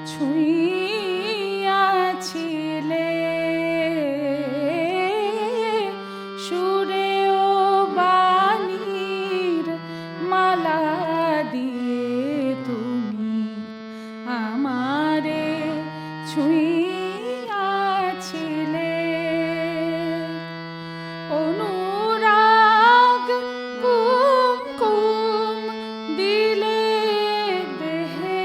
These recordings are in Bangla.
ছুঁইয়াছিলে সুরে ও বাণীর মালা দিয়ে তুমি আমারে ছুঁইয়াছিলে অনুরাগ কুমকুম দিলে দেহে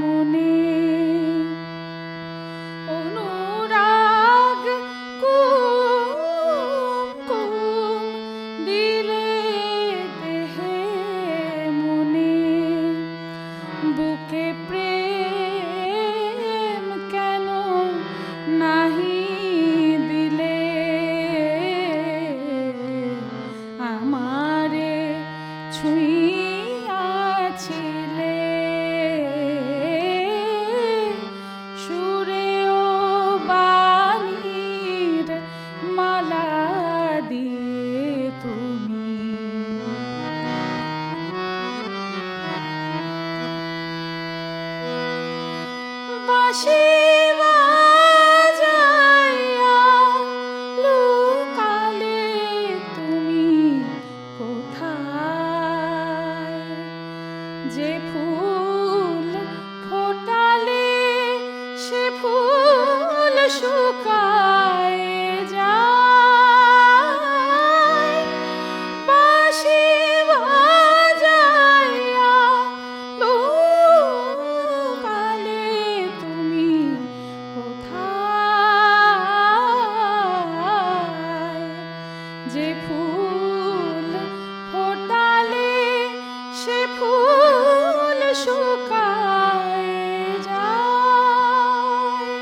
মনে অনুরাগ কুমকুম দিলে দেহে মনে বুকে প্রেম কেন নাহি দিলে আমারে ছুঁইয়াছিলে সুরে ও বাণীর মালা দিয়ে তুমি বাঁশি বাজাইয়া লুকালে তুমি কোথায় যে ফুল ফোটালে সে ফুল শুকায় যায় বাঁশি বাজাইয়া লুকালে তুমি কোথায় যে ফুল ফোটালে সে ফুল শুকায় যায়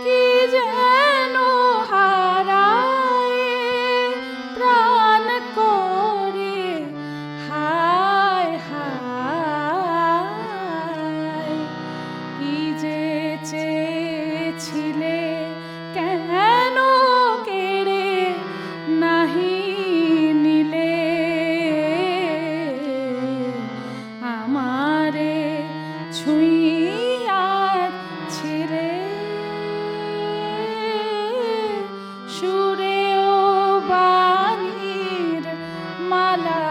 কি যেন হারায় প্রাণ করে হায় হায় কি যে চেয়েছিলে কেন কেড়ে নাহি নিলে আমারে ছুঁইয়াছিলে সুরে ও বাণীর মালা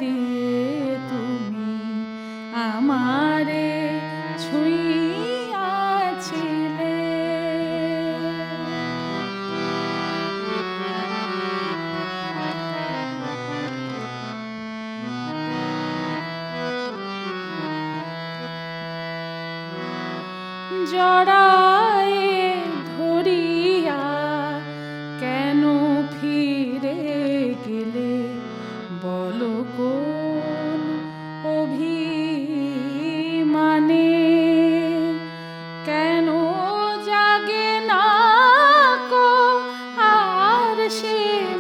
দিয়ে তুমি আমারে ছুঁইয়াছিলে জড়ায়ে ধরিয়া কেন ফিরে গেলে বলো কোন অভিমানে কেন জাগে না কো আর সে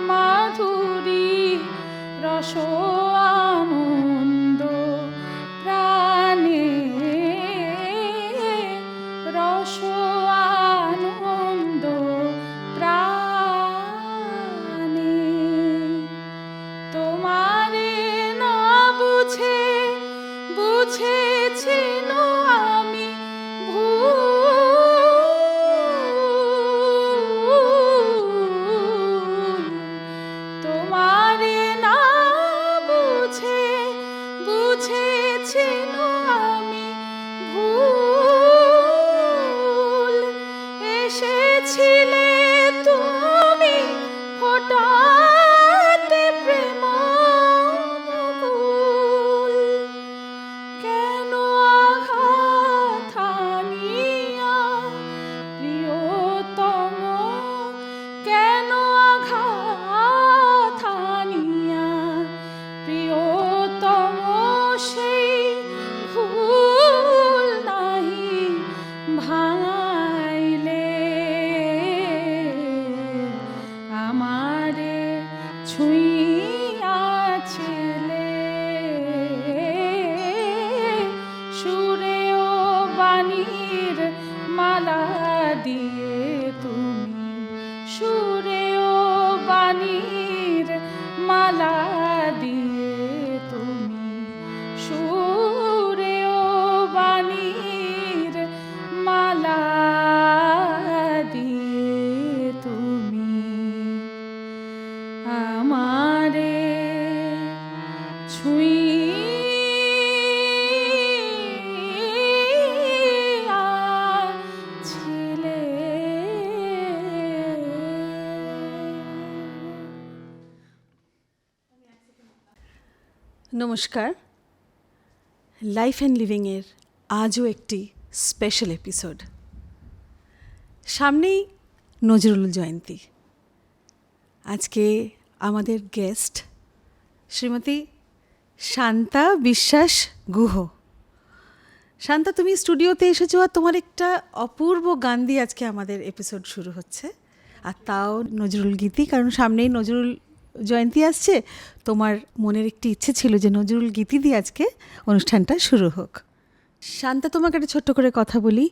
মাধুরী রস আনন্দ প্রাণে রস আনন্দ প্রাণে তোমারে না বুঝে বুঝেছি আমি ভুল তোমারে না বুঝে বুঝেছি আমি ভুল এসেছিলে তুমি ফোটাতে প্রেম মুকুল কেন আঘাত হানিয়া প্রিয়তম কেন আঘাত হানিয়া প্রিয়তম সেই ভুল নাহি ভাঙাইলে আমারে ছুঁইয়াছিলে সুরে ও বাণীর মালা দিয়ে তুমি সুরে ও বাণীর মালা দিয়ে তুমি সুরে ও বাণীর নমস্কার, লাইফ অ্যান্ড লিভিংয়ের আজও একটি স্পেশাল এপিসোড। সামনেই নজরুল জয়ন্তী। আজকে আমাদের গেস্ট শ্রীমতী শান্তা বিশ্বাস গুহ। শান্তা, তুমি স্টুডিওতে এসেছো আর তোমার একটা অপূর্ব গান দিয়ে আজকে আমাদের এপিসোড শুরু হচ্ছে, আর তাও নজরুল গীতি, কারণ সামনেই নজরুল জয়ন্তী আসছে। তোমার মনের একটি ইচ্ছে ছিল যে নজরুল গীতি দিয়ে আজকে অনুষ্ঠানটা শুরু হোক। শান্তা, তোমাকে একটা ছোট্ট করে কথা বলি।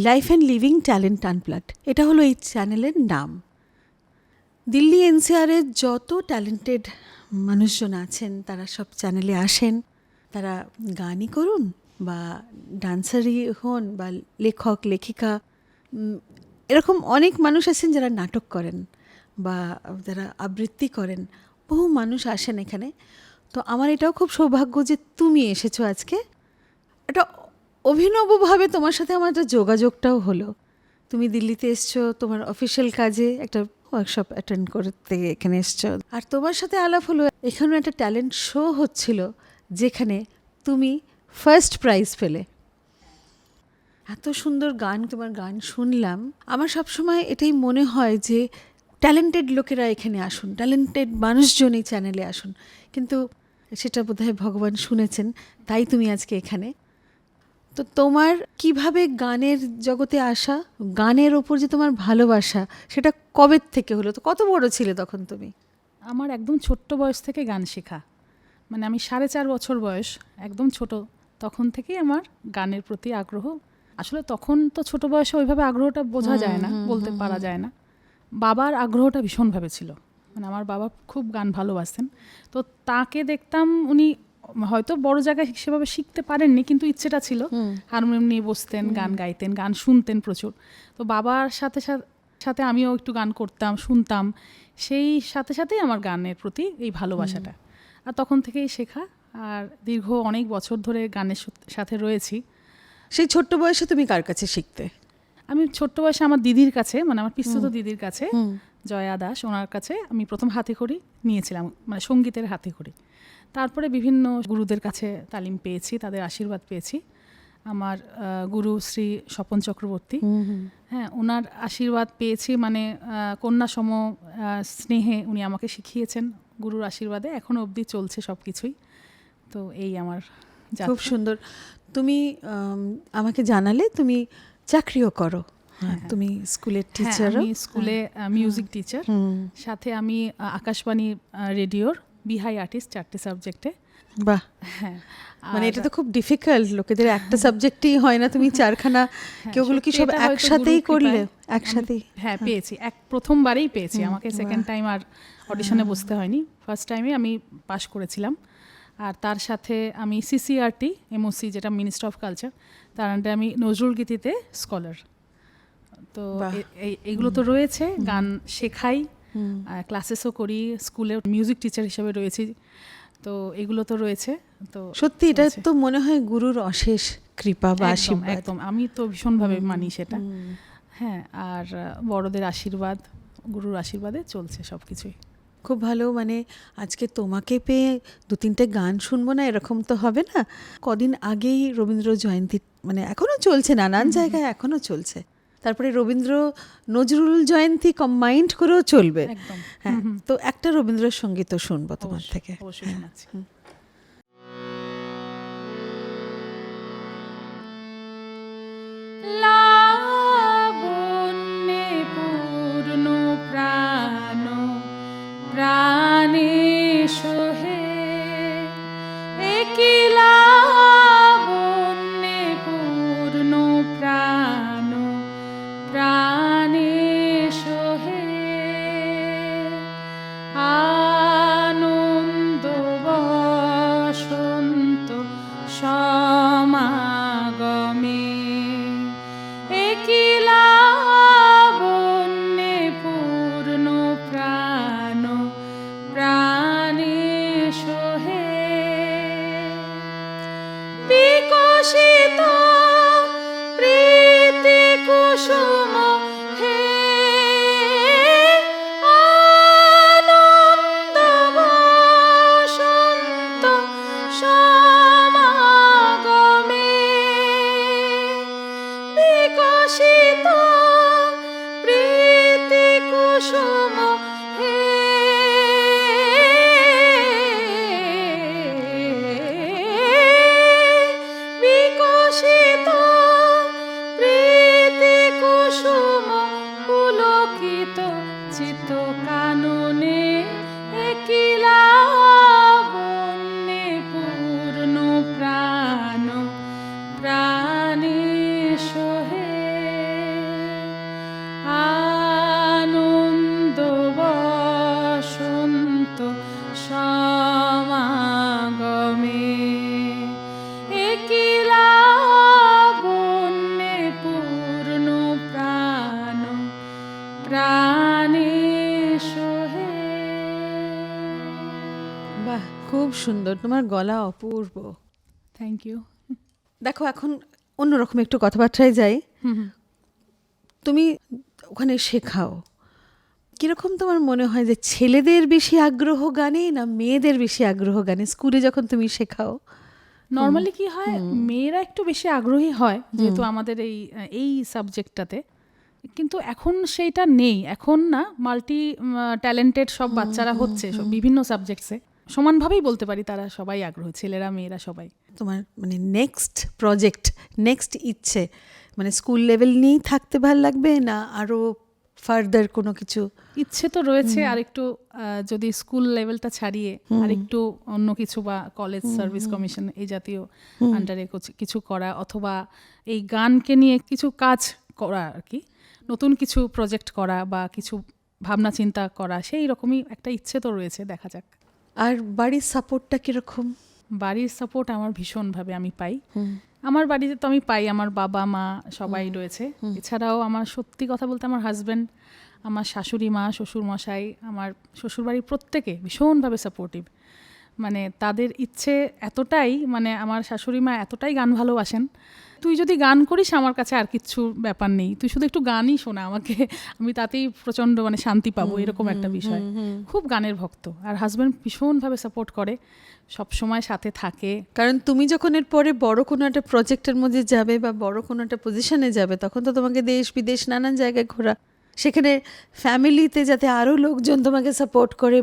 Life and living talent unplugged, এটা হলো এই চ্যানেলের নাম। দিল্লি এনসিআরের যত ট্যালেন্টেড মানুষজন আছেন তারা সব চ্যানেলে আসেন। তারা গানই করুন বা ডান্সারই হন বা লেখক লেখিকা, এরকম অনেক মানুষ আছেন যারা নাটক করেন বা যারা আবৃত্তি করেন। বহু মানুষ আসেন এখানে। তো আমার এটাও খুব সৌভাগ্য যে তুমি এসেছো আজকে। এটা অভিনবভাবে তোমার সাথে আমার একটা যোগাযোগটাও হলো। তুমি দিল্লিতে এসছো তোমার অফিসিয়াল কাজে, একটা ওয়ার্কশপ অ্যাটেন্ড করতে এখানে এসছো, আর তোমার সাথে আলাপ হলো। এখানেও একটা ট্যালেন্ট শো হচ্ছিল যেখানে তুমি ফার্স্ট প্রাইজ পেলে। এত সুন্দর গান, তোমার গান শুনলাম। আমার সবসময় এটাই মনে হয় যে ট্যালেন্টেড লোকেরা এখানে আসুন, ট্যালেন্টেড মানুষজন এই চ্যানেলে আসুন, কিন্তু সেটা বোধহয় ভগবান শুনেছেন, তাই তুমি আজকে এখানে। তো তোমার কিভাবে গানের জগতে আসা, গানের ওপর যে তোমার ভালোবাসা, সেটা কবে থেকে হলো? তো কত বড় ছিলে তখন তুমি? আমার একদম ছোট্ট বয়স থেকে গান শেখা, মানে আমি 4.5 বছর বয়স, একদম ছোট, তখন থেকেই আমার গানের প্রতি আগ্রহ। আসলে তখন তো ছোট বয়সে ওইভাবে আগ্রহটা বোঝা যায় না, বলতে পারা যায় না। বাবার আগ্রহটা ভীষণভাবে ছিল, মানে আমার বাবা খুব গান ভালোবাসতেন। তো তাকে দেখতাম, উনি হয়তো বড় জায়গায় সেভাবে শিখতে পারেননি, কিন্তু ইচ্ছেটা ছিল। হারমোনিয়াম নিয়ে বসতেন, গান গাইতেন, গান শুনতেন প্রচুর। তো বাবার সাথে সাথে আমিও একটু গান করতাম, শুনতাম। সেই সাথে সাথেই আমার গানের প্রতি এই ভালোবাসাটা, আর তখন থেকেই শেখা। আর দীর্ঘ অনেক বছর ধরে গানের সাথে রয়েছি। সেই ছোট্ট বয়সে তুমি কার কাছে শিখতে? আমি ছোট্ট বয়সে আমার দিদির কাছে, মানে আমার পিসতুত দিদির কাছে, জয়া দাস, ওনার কাছে আমি প্রথম হাতেখড়ি নিয়েছিলাম, মানে সঙ্গীতের হাতেখড়ি। তারপরে বিভিন্ন গুরুদের কাছে তালিম পেয়েছি, তাদের আশীর্বাদ পেয়েছি। আমার গুরু শ্রী স্বপন চক্রবর্তী, হ্যাঁ, ওনার আশীর্বাদ পেয়েছি, মানে কন্যা সম স্নেহে উনি আমাকে শিখিয়েছেন। গুরুর আশীর্বাদে এখনো অবধি চলছে সব কিছুই। তো এই আমার খুব সুন্দর। তুমি আমাকে জানালে তুমি চাকরিও করো। তুমি স্কুলের টিচার। আমি স্কুলে মিউজিক টিচার, সাথে আমি আকাশবাণী রেডিওর বিহাই আর্টিস্ট, 4টে সাবজেক্টে। বাহ, হ্যাঁ, মানে এটা তো খুব ডিফিকাল্ট, লোকেদের একটা সাবজেক্টই হয় না, তুমি 4খানা। কেউগুলো কি সব একসাথেই করলে? একসাথেই, হ্যাঁ, পেয়েছি। প্রথমবারেই পেয়েছি, আমাকে সেকেন্ড টাইম আর অডিশনে বসতে হয়নি। ফার্স্ট টাইমে আমি পাশ করেছিলাম। আর তার সাথে আমি CCRT MOC, যেটা মিনিস্ট্রি অফ কালচার, তার আন্ডারে আমি নজরুল গীতিতে স্কলার। তো এইগুলো তো রয়েছে। গান শেখাই, ক্লাসেসও করি, স্কুলে মিউজিক টিচার হিসেবে রয়েছি। তো এগুলো তো রয়েছে। তো সত্যি এটা তো মনে হয় গুরুর অশেষ কৃপা বা আশীর্বাদ। একদম, আমি তো ভীষণভাবে মানি সেটা। হ্যাঁ, আর বড়দের আশীর্বাদ, গুরুর আশীর্বাদে চলছে সব কিছুই। খুব ভালো। মানে আজকে তোমাকে পেয়ে 2-3টে গান শুনবো না, এরকম তো হবে না। কদিন আগেই রবীন্দ্র জয়ন্তী, মানে এখনো চলছে, নানান জায়গায় এখনো চলছে। তারপরে নজরুল জয়ন্তী কম্বাইন্ড করেও চলবে। হ্যাঁ, তো একটা রবীন্দ্রসঙ্গীত শুনবো তোমার থেকে। অবশ্যই শোনাচ্ছি। লাবণ্যে পূর্ণ প্রাণ প্রাণে সোহে, একি লাবণ্যে পূর্ণ প্রাণ প্রাণে সোহে, আনন্দ বসন্ত সমাগমে, একি লাবণ্যে পূর্ণ প্রাণ প্রাণে সোহে, বিকশিত প্রীতি কুসুম হে, আনন্দ বসন্ত কুসুম হে বিকশিত প্রীতি কুসুম পুলকিত চিত কাননে একিলা বন্যে পূর্ণ প্রাণ প্রাণে সোহে আনন্দ বসন্ত সমাগমে একিলা বন্যে পূর্ণ প্রাণ প্রাণে সোহে। বাহ, খুব সুন্দর, তোমার গলা অপূর্ব। Thank you. দেখো, এখন অন্যরকম একটু কথাবার্তায় যাই। তুমি ওখানে শেখাও, কিরকম তোমার মনে হয় যে ছেলেদের বেশি আগ্রহ গানে না মেয়েদের বেশি আগ্রহ গানে স্কুলে যখন তুমি শেখাও? নর্মালি কি হয়, মেয়েরা একটু বেশি আগ্রহী হয় যেহেতু আমাদের এই সাবজেক্টটাতে, কিন্তু এখন সেইটা নেই। এখন না, মাল্টি ট্যালেন্টেড সব বাচ্চারা হচ্ছে সব বিভিন্ন সাবজেক্টসে, সমানভাবেই বলতে পারি তারা সবাই আগ্রহী, ছেলেরা মেয়েরা সবাই। তোমার মানে নেক্সট প্রজেক্ট, নেক্সট ইচ্ছে মানে স্কুল লেভেল নিয়েই থাকতে ভাল লাগবে না আরও ফার্দার কোনো কিছু? ইচ্ছে তো রয়েছে আর একটু, যদি স্কুল লেভেলটা ছাড়িয়ে আর একটু অন্য কিছু বা কলেজ সার্ভিস কমিশন এই জাতীয় আন্ডারে কিছু করা, অথবা এই গানকে নিয়ে কিছু কাজ করা আর কি, নতুন কিছু প্রজেক্ট করা বা কিছু ভাবনা চিন্তা করা, সেই রকমই একটা ইচ্ছে তো রয়েছে, দেখা যাক। আর বাড়ির সাপোর্টটা কীরকম? বাড়ির সাপোর্ট আমার ভীষণভাবে আমি পাই। আমার বাড়িতে তো আমি পাই, আমার বাবা মা সবাই রয়েছে। এছাড়াও আমার সত্যি কথা বলতে আমার হাজব্যান্ড, আমার শাশুড়ি মা, শ্বশুর মশাই, আমার শ্বশুরবাড়ির প্রত্যেকে ভীষণভাবে সাপোর্টিভ। মানে তাদের ইচ্ছে এতটাই, মানে আমার শাশুড়ি মা এতটাই গান ভালোবাসেন, তুই যদি গান করিস আমার কাছে আর কিচ্ছু ব্যাপার নেই, তুই শুধু একটু গানই শোনা আমাকে, আমি তাতেই প্রচণ্ড মানে শান্তি পাবো, এরকম একটা বিষয়। খুব গানের ভক্ত। আর হাজব্যান্ড ভীষণভাবে সাপোর্ট করে, সব সময় সাথে থাকে। কারণ তুমি যখন এর পরে বড় কোনো একটা প্রজেক্টের মধ্যে যাবে বা বড় কোনো একটা পজিশনে যাবে, তখন তো তোমাকে দেশ বিদেশ নানান জায়গায় ঘোরা, সেখানে ফ্যামিলিতে যাতে আরও লোকজন তোমাকে সাপোর্ট করে।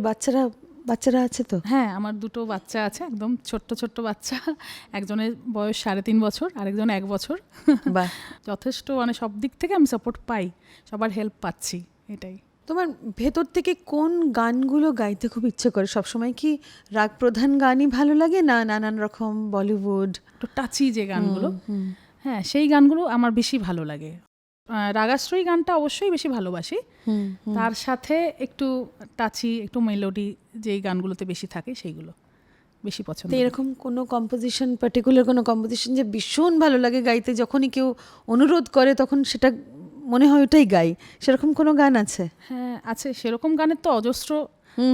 বাচ্চারা আছে তো? হ্যাঁ, আমার দুটো বাচ্চা আছে, একদম ছোট্ট ছোট্ট বাচ্চা। একজনের বয়স 3.5 বছর, আরেকজন 1 বছর। বাহ, যথেষ্ট মানে সব দিক থেকে আমি সাপোর্ট পাই, সবার হেল্প পাচ্ছি, এটাই। তোমার ভেতর থেকে কোন গানগুলো গাইতে খুব ইচ্ছে করে? সবসময় কি রাগ প্রধান গানই ভালো লাগে না নানান রকম বলিউড একটু টাচি যে গানগুলো, হ্যাঁ সেই গানগুলো আমার বেশি ভালো লাগে। রাগাশ্রয়ী গানটা অবশ্যই বেশি ভালোবাসি, তার সাথে একটু টাচি, একটু মেলোডি যেই গানগুলোতে বেশি থাকে সেইগুলো বেশি পছন্দ। এরকম কোনো কম্পোজিশন, পার্টিকুলার কোনো কম্পোজিশন যে ভীষণ ভালো লাগে গাইতে, যখনই কেউ অনুরোধ করে তখন সেটা মনে হয় ওটাই গাই, সেরকম কোনো গান আছে? হ্যাঁ আছে, সেরকম গানের তো অজস্র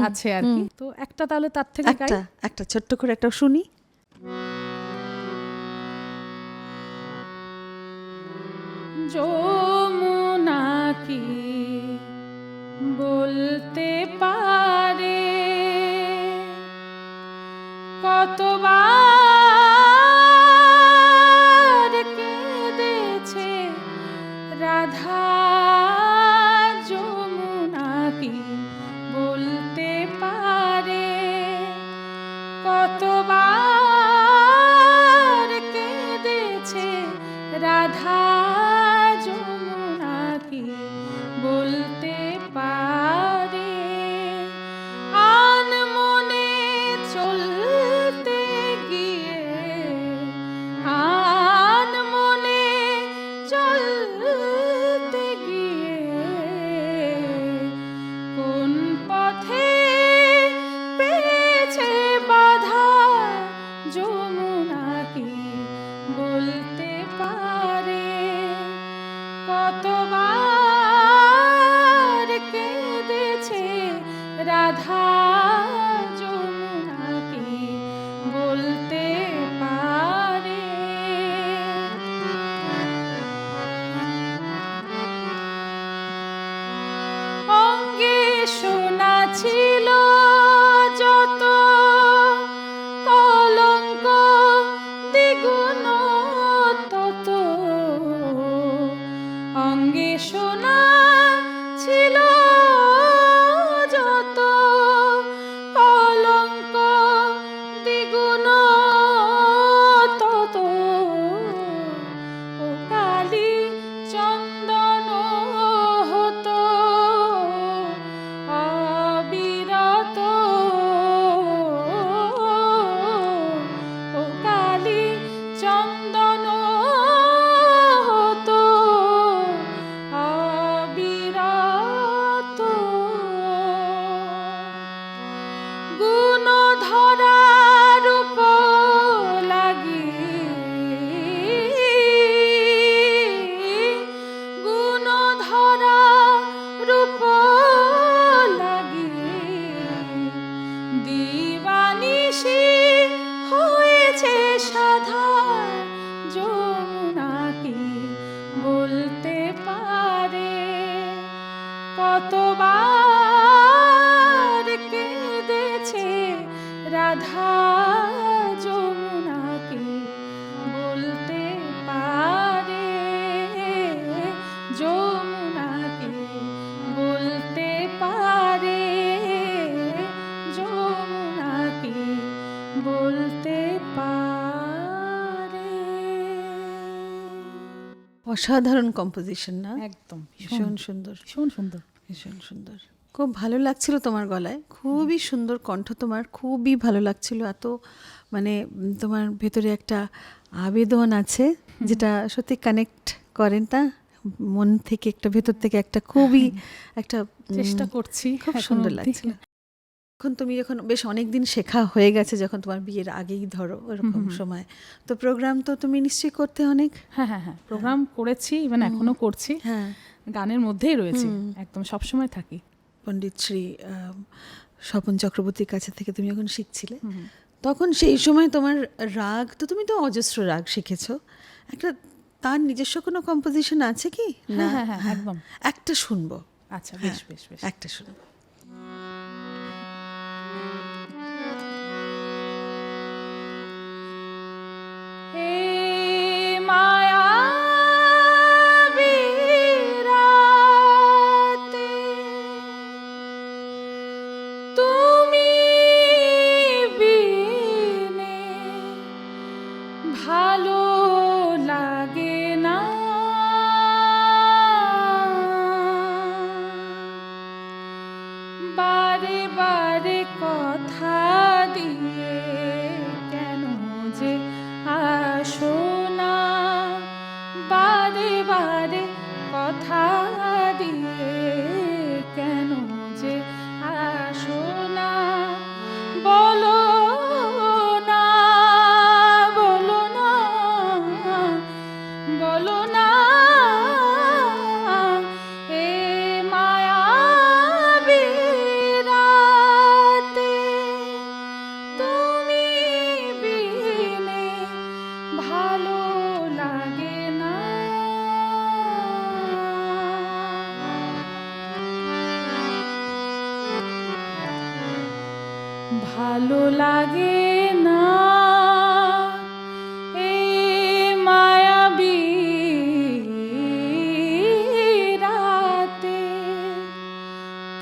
আছে আর কি। তো একটা তাহলে তার থেকে গাই, একটা ছোট্ট করে একটা শুনি। যমুনা কি বলতে পারে কতবার কেঁদেছে রাধা, যমুনা কি বলতে পারে কতবার কেঁদেছে রাধা, যমুনা কি বলতে পারে আনমনে চলতে গিয়ে, আনমনে চলতে গিয়ে কোন পথে পেয়েছে বাধা, যমুনা কি বলতে পারে কতবার কেঁদেছে রাধা, যমুনা কি বলতে পারে। অঙ্গে সোনা ছিল যত, কলঙ্ক দ্বিগুণ তত, অঙ্গে সোনা ছিল অসাধারণ কম্পোজিশন না, একদম ভীষণ সুন্দর, ভীষণ সুন্দর। ভীষণ সুন্দর। খুব ভালো লাগছিল তোমার গলায়, খুবই সুন্দর কণ্ঠ তোমার, খুবই ভালো লাগছিল। এত মানে তোমার ভেতরে একটা আবেদন আছে যেটা সত্যি কানেক্ট করেন না মন থেকে, একটা ভেতর থেকে একটা খুবই একটা চেষ্টা করছি, খুব এখনো সুন্দর অবধি। লাগছিল। এখন তুমি যখন বেশ অনেক দিন শেখা হয়ে গেছে, যখন তোমার বিয়ের আগেই ধরো এরকম সময়, তো প্রোগ্রাম তো তুমি নিশ্চয়ই করতে অনেক। হ্যাঁ হ্যাঁ হ্যাঁ, প্রোগ্রাম করেছি, ইভেন এখনো করছি, হ্যাঁ, গানের মধ্যেই রয়েছে, একদম সবসময় থাকি। পণ্ডিত শ্রী স্বপন চক্রবর্তীর কাছে থেকে তুমি যখন শিখছিলে, তখন সেই সময় তোমার রাগ তো, তুমি তো অজস্র রাগ শিখেছো, একটা তার নিজস্ব কোনো কম্পোজিশন আছে কি না? হ্যাঁ হ্যাঁ হ্যাঁ, একদম। একটা শুনবো, আচ্ছা, বেশ বেশ বেশ। একটা শুনবো। হে মায়াবী রাতে, তুমি বিনে ভালো লাগে না, বারে বারে কথা দিয়ে কেন যে আসো না, বারে বারে কথা দিয়ে কেন যে আসো না, বলো না, বলো না, বলো না, এ মায়াবী রাতে, তুমি বিনে ভালো লাগে না। ভালো লাগে না এই মায়াবী রাতে,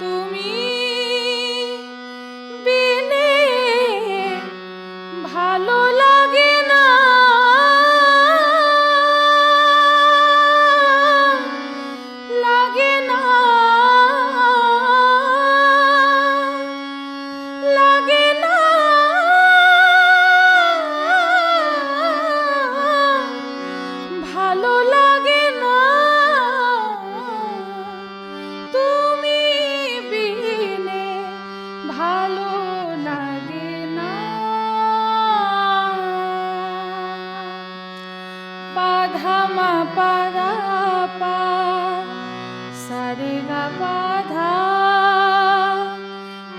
তুমি বিনে ভালো লাগে না, লাগে না, লাগে না, ভালো লাগে না, তুমি বিনে ভালো লাগে না। বাধা মা পারা পা সারে গা বাধা,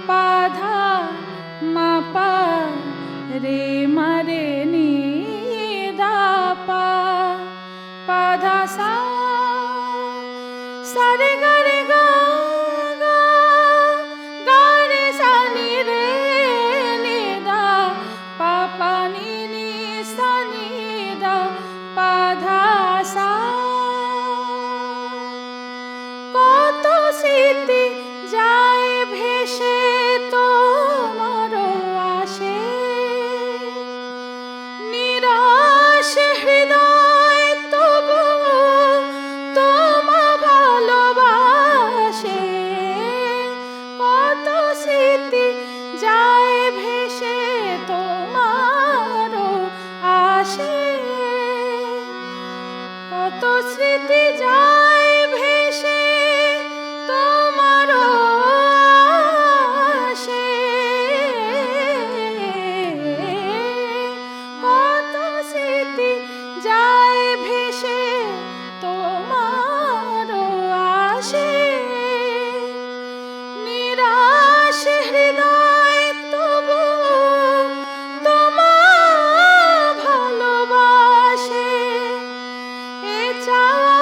বাধা মা পা রে মারে নি দা পা, বাধা সা সারে গা রে গা গা, গা রে সা নি রে নি দা, পা পা নি নি সা নি দা, বাধা সা। কত স্মৃতি যায় ভেসে তোমার আসে, নিরাশ হৃদয় তবু তোমা ভালোবাসে, কত স্মৃতি যায় ভেসে তোমার আসে, কত স্মৃতি যায় ভেসে তোমার আসে, কত স্মৃতি যায় ভেসে তোমার আসে, নিরাশ হৃদয় তবু তোমা ভালোবাসে, এ চাওয়া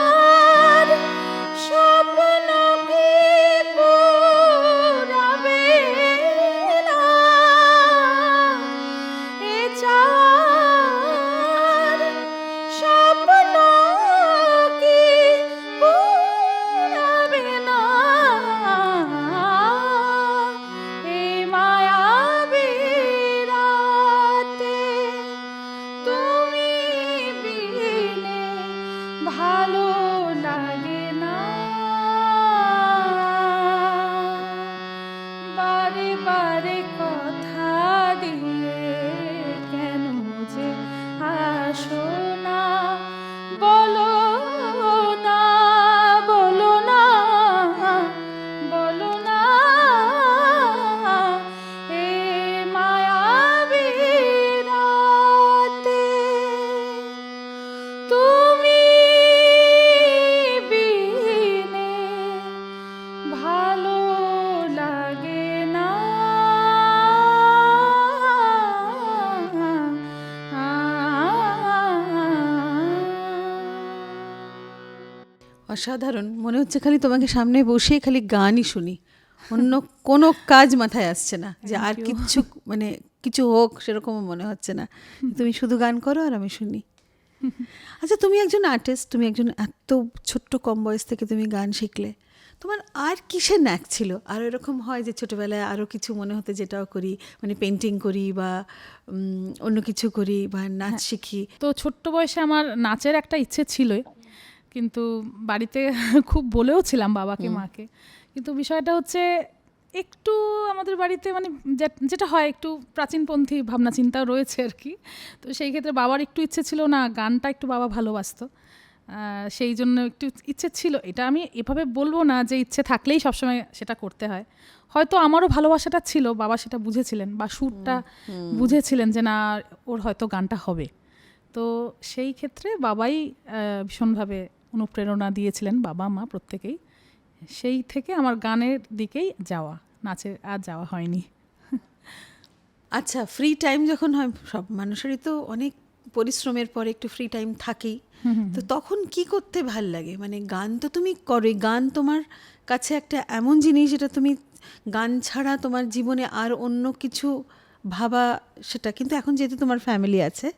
ভালো লাগে না, বারে বারে কথা দিয়ে কেন যে আসো না, বলো না, বলো না, বলো না, এ মায়াবী রাতে তুমি বিনে ভালো লাগে না। অসাধারণ, মনে হচ্ছে খালি তোমাকে সামনে বসে খালি গানই শুনি, অন্য কোনো কাজ মাথায় আসছে না, যে আর Thank you. কিচ্ছু মানে কিছু হোক সেরকমও মনে হচ্ছে না, তুমি শুধু গান করো আর আমি শুনি। আচ্ছা, তুমি একজন আর্টিস্ট, তুমি একজন এত ছোট্ট কম বয়স থেকে তুমি গান শিখলে, তোমার আর কিসের ন্যাক ছিল? আর এরকম হয় যে ছোটোবেলায় আরও কিছু মনে হতে, যেটাও করি, মানে পেন্টিং করি বা অন্য কিছু করি বা নাচ শিখি? তো ছোট্ট বয়সে আমার নাচের একটা ইচ্ছে ছিলই, কিন্তু বাড়িতে খুব বলেও ছিলাম বাবাকে মাকে, কিন্তু বিষয়টা হচ্ছে একটু আমাদের বাড়িতে মানে যেটা হয় একটু প্রাচীনপন্থী ভাবনা চিন্তাও রয়েছে আর কি। তো সেই ক্ষেত্রে বাবার একটু ইচ্ছে ছিল না, গানটা একটু বাবা ভালোবাসতো, সেই জন্য একটু ইচ্ছে ছিল। এটা আমি এভাবে বলবো না যে ইচ্ছে থাকলেই সবসময় সেটা করতে হয়, হয়তো আমারও ভালোবাসাটা ছিল, বাবা সেটা বুঝেছিলেন বা সুরটা বুঝেছিলেন যে না ওর হয়তো গানটা হবে। তো সেই ক্ষেত্রে বাবাই ভীষণভাবে অনুপ্রেরণা দিয়েছিলেন, বাবা মা প্রত্যেকেই। সেই থেকে আমার গানের দিকেই যাওয়া, নাচে আর যাওয়া হয়নি। আচ্ছা, ফ্রি টাইম যখন হয়, সব মানুষেরই তো অনেক পরিশ্রমের পরে একটু ফ্রি টাইম থাকেই, তো তখন কি করতে ভাল লাগে? মানে গান তো তুমি করোই, গান তোমার কাছে একটা এমন জিনিস যেটা তুমি গান ছাড়া তোমার জীবনে আর অন্য কিছু ভাবা সেটা, কিন্তু এখন যেহেতু তোমার ফ্যামিলি আছে,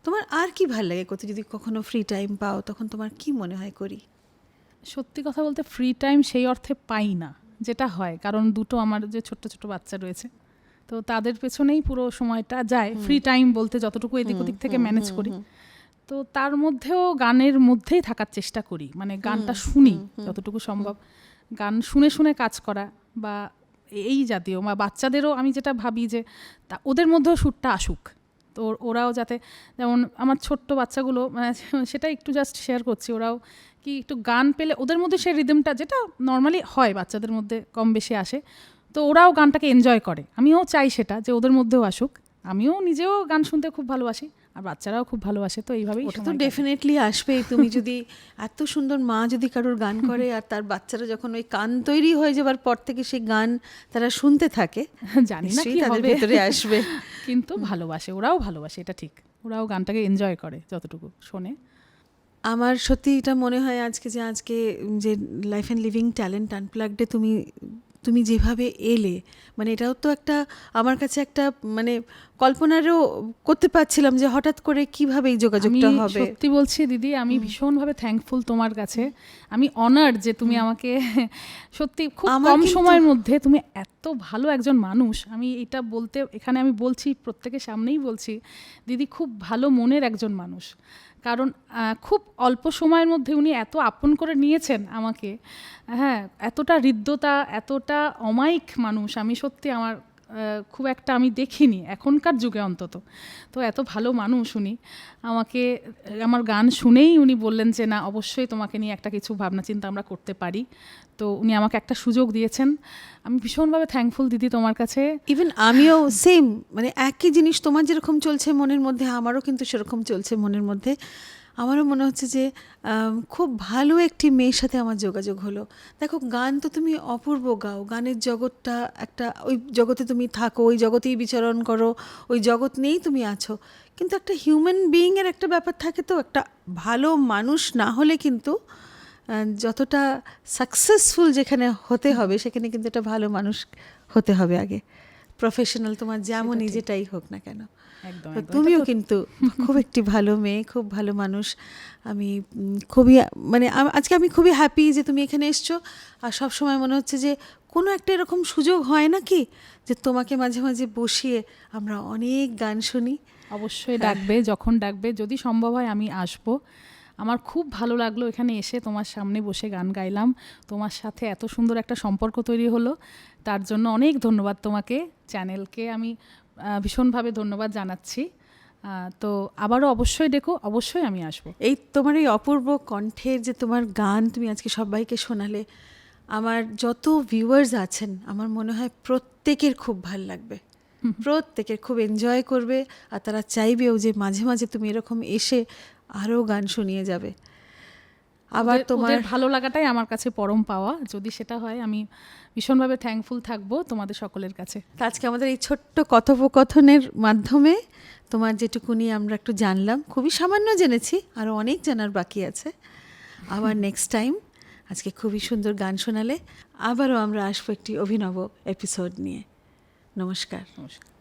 তোমার আর কি ভাল লাগে করতে? যদি কখনো ফ্রি টাইম পাও তখন তোমার কি মনে হয় করি? সত্যি কথা বলতে ফ্রি টাইম সেই অর্থে পাই না যেটা হয়, কারণ দুটো আমার যে ছোট্ট ছোট বাচ্চা রয়েছে, তো তাদের পেছনেই পুরো সময়টা যায়। ফ্রি টাইম বলতে যতটুকু এদিক ওদিক থেকে ম্যানেজ করি, তো তার মধ্যেও গানের মধ্যেই থাকার চেষ্টা করি, মানে গানটা শুনি যতটুকু সম্ভব, গান শুনে শুনে কাজ করা বা এই জাতীয়। বা বাচ্চাদেরও আমি যেটা ভাবি যে ওদের মধ্যেও সুরটা আসুক, তো ওরাও যাতে, যেমন আমার ছোট্ট বাচ্চাগুলো, মানে সেটা একটু জাস্ট শেয়ার করছি, ওরাও কি একটু গান পেলে ওদের মধ্যে সেই রিদমটা যেটা নর্মালি হয় বাচ্চাদের মধ্যে কম বেশি আসে, তো ওরাও গানটাকে এনজয় করে। আমিও চাই সেটা যে ওদের মধ্যেও আসুক, আমিও নিজেও গান শুনতে খুব ভালোবাসি আর বাচ্চারাও খুব ভালোবাসে, তো এইভাবেই ওটা তো ডেফিনেটলি আসবেই। তুমি যদি এত সুন্দর মা যদি কারোর গান করে আর তার বাচ্চারা যখন ওই কান তৈরি হয়ে যাবার পর থেকে সেই গান তারা শুনতে থাকে, জানি না নিশ্চয়ই কি তাদের হবে, ভেতরে আসবে। কিন্তু ভালোবাসে, ওরাও ভালোবাসে, এটা ঠিক, ওরাও গানটাকে এনজয় করে যতটুকু শোনে। আমার সত্যি এটা মনে হয় আজকে যে লাইফ অ্যান্ড লিভিং ট্যালেন্ট আনপ্লাগডে তুমি যেভাবে এলে, মানে এটাও তো একটা আমার কাছে একটা মানে কল্পনারও করতে পারছিলাম যে হঠাৎ করে কিভাবে এই যোগাযোগটা আমি হবে। সত্যি বলছি দিদি, আমি ভীষণভাবে থ্যাঙ্কফুল তোমার কাছে, আমি অনার্ড যে তুমি আমাকে সত্যি খুব আমার কম কিন্তু- সময়ের মধ্যে তুমি এত ভালো একজন মানুষ। আমি এটা বলতে এখানে আমি বলছি, প্রত্যেকের সামনেই বলছি, দিদি খুব ভালো মনের একজন মানুষ, কারণ খুব অল্প সময়ের মধ্যে উনি এত আপন করে নিয়েছেন আমাকে, হ্যাঁ, এতটা হৃদ্যতা, এতটা অমায়িক মানুষ আমি সত্যি আমার খুব একটা আমি দেখিনি এখনকার যুগে অন্তত। তো এত ভালো মানুষ উনি, আমাকে আমার গান শুনেই উনি বললেন যে না অবশ্যই তোমাকে নিয়ে একটা কিছু ভাবনা চিন্তা আমরা করতে পারি, তো উনি আমাকে একটা সুযোগ দিয়েছেন। আমি ভীষণভাবে থ্যাঙ্কফুল দিদি তোমার কাছে। ইভেন আমিও সেম, মানে একই জিনিস তোমার যেরকম চলছে মনের মধ্যে, আমারও কিন্তু সেরকম চলছে মনের মধ্যে। আমারও মনে হচ্ছে যে খুব ভালো একটি মেয়ের সাথে আমার যোগাযোগ হলো। দেখো, গান তো তুমি অপূর্ব গাও, গানের জগৎটা একটা, ওই জগতে তুমি থাকো, ওই জগতেই বিচরণ করো, ওই জগৎ নিয়েই তুমি আছো, কিন্তু একটা হিউম্যান বিইংয়ের একটা ব্যাপার থাকে, তো একটা ভালো মানুষ না হলে কিন্তু যতটা সাকসেসফুল যেখানে হতে হবে সেখানে কিন্তু একটা ভালো মানুষ হতে হবে আগে, প্রফেশনাল তোমার যেমনই যেটাই হোক না কেন। একদম তো তুমিও কিন্তু খুব একটি ভালো মেয়ে, খুব ভালো মানুষ। আমি খুবই মানে আজকে আমি খুবই হ্যাপি যে তুমি এখানে এসছো। আর সব সময় মনে হচ্ছে যে কোনো একটা এরকম সুযোগ হয় না কি, যে তোমাকে মাঝে মাঝে বসিয়ে আমরা অনেক গান শুনি। অবশ্যই ডাকবে, যখন ডাকবে, যদি সম্ভব হয় আমি আসবো। আমার খুব ভালো লাগলো এখানে এসে তোমার সামনে বসে গান গাইলাম, তোমার সাথে এত সুন্দর একটা সম্পর্ক তৈরি হলো, তার জন্য অনেক ধন্যবাদ তোমাকে। চ্যানেলকে আমি ভীষণভাবে ধন্যবাদ জানাচ্ছি। তো আবারও অবশ্যই ডেকো, অবশ্যই আমি আসবো। এই তোমার এই অপূর্ব কণ্ঠের যে তোমার গান তুমি আজকে সবাইকে শোনালে, আমার যত ভিউয়ার্স আছেন আমার মনে হয় প্রত্যেকের খুব ভালো লাগবে, প্রত্যেকের খুব এনজয় করবে, আর তারা চাইবেও যে মাঝে মাঝে তুমি এরকম এসে আরও গান শুনিয়ে যাবে। আবার তোমার ওদের ভালো লাগাটাই আমার কাছে পরম পাওয়া, যদি সেটা হয় আমি ভীষণভাবে থ্যাঙ্কফুল থাকবো তোমাদের সকলের কাছে। তা আজকে আমাদের এই ছোট্ট কথোপকথনের মাধ্যমে তোমার যেটুকুনি আমরা একটু জানলাম, খুবই সামান্য জেনেছি, আরও অনেক জানার বাকি আছে। আবার নেক্সট টাইম আজকে খুবই সুন্দর গান শোনালে আবারও আমরা আসবো একটি অভিনব এপিসোড নিয়ে। নমস্কার। নমস্কার।